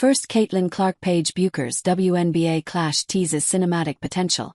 First, Caitlin ClarkPaige Bueckers WNBA clash teases cinematic potential.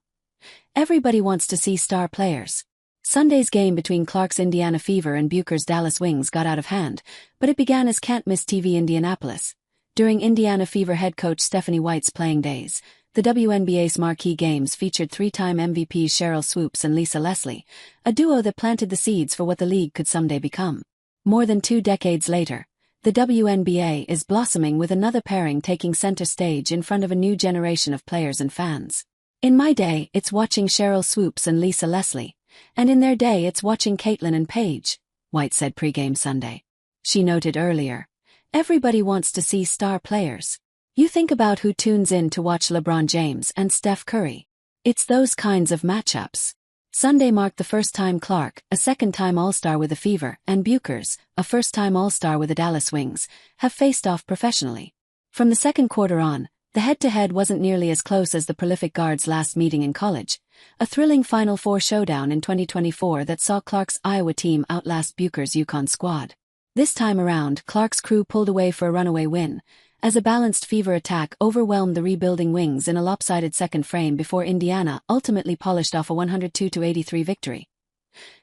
Everybody wants to see star players. Sunday's game between Clark's Indiana Fever and Bueckers' Dallas Wings got out of hand, but it began as can't-miss TV Indianapolis. During Indiana Fever head coach Stephanie White's playing days, the WNBA's marquee games featured three-time MVPs Sheryl Swoopes and Lisa Leslie, a duo that planted the seeds for what the league could someday become. More than 2 decades later, the WNBA is blossoming with another pairing taking center stage in front of a new generation of players and fans. In my day, it's watching Sheryl Swoopes and Lisa Leslie, and in their day it's watching Caitlin and Paige, White said pregame Sunday. She noted earlier, everybody wants to see star players. You think about who tunes in to watch LeBron James and Steph Curry. It's those kinds of matchups. Sunday marked the first time Clark, a second-time All-Star with the Fever, and Bueckers, a first-time All-Star with the Dallas Wings, have faced off professionally. From the second quarter on, the head-to-head wasn't nearly as close as the prolific guards' last meeting in college, a thrilling Final Four showdown in 2024 that saw Clark's Iowa team outlast Bueckers' UConn squad. This time around, Clark's crew pulled away for a runaway win, as a balanced Fever attack overwhelmed the rebuilding Wings in a lopsided second frame before Indiana ultimately polished off a 102-83 victory.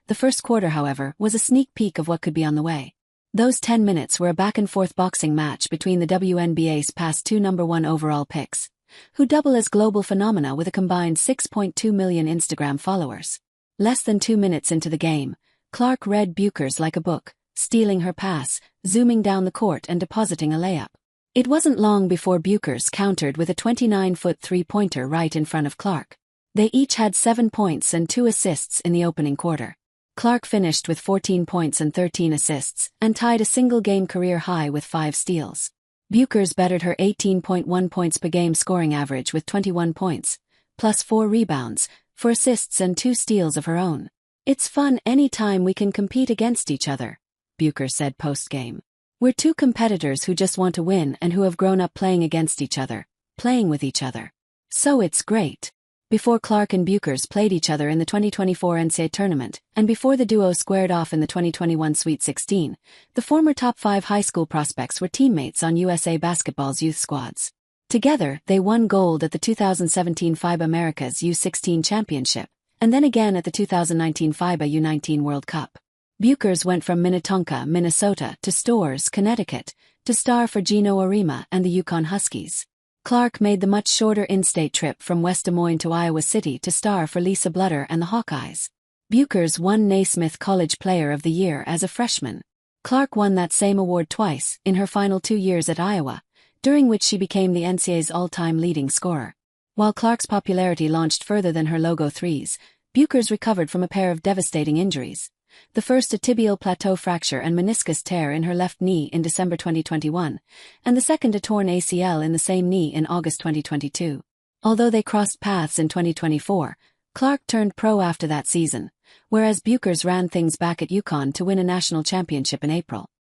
The first quarter, however, was a sneak peek of what could be on the way. Those 10 minutes were a back-and-forth boxing match between the WNBA's past 2 #1 overall picks, who double as global phenomena with a combined 6.2 million Instagram followers. Less than 2 minutes into the game, Clark read Bueckers like a book, stealing her pass, zooming down the court and depositing a layup. It wasn't long before Bueckers countered with a 29-foot three-pointer right in front of Clark. They each had 7 points and 2 assists in the opening quarter. Clark finished with 14 points and 13 assists, and tied a single-game career high with 5 steals. Bueckers bettered her 18.1 points per game scoring average with 21 points, plus 4 rebounds, for assists and 2 steals of her own. "It's fun any time we can compete against each other," Bueckers said post-game. "We're 2 competitors who just want to win and who have grown up playing against each other, playing with each other. So it's great." Before Clark and Bueckers played each other in the 2024 NCAA tournament, and before the duo squared off in the 2021 Sweet 16, the former top 5 high school prospects were teammates on USA Basketball's youth squads. Together, they won gold at the 2017 FIBA Americas U16 Championship, and then again at the 2019 FIBA U19 World Cup. Bueckers went from Minnetonka, Minnesota, to Storrs, Connecticut, to star for Geno Auriemma and the Yukon Huskies. Clark made the much shorter in-state trip from West Des Moines to Iowa City to star for Lisa Blutter and the Hawkeyes. Bueckers won Naismith College Player of the Year as a freshman. Clark won that same award twice in her final 2 years at Iowa, during which she became the NCAA's all-time leading scorer. While Clark's popularity launched further than her logo threes, Bueckers recovered from a pair of devastating injuries. The first a tibial plateau fracture and meniscus tear in her left knee in December 2021, and the second a torn ACL in the same knee in August 2022. Although they crossed paths in 2024, Clark turned pro after that season, whereas Bueckers ran things back at UConn to win a national championship in April.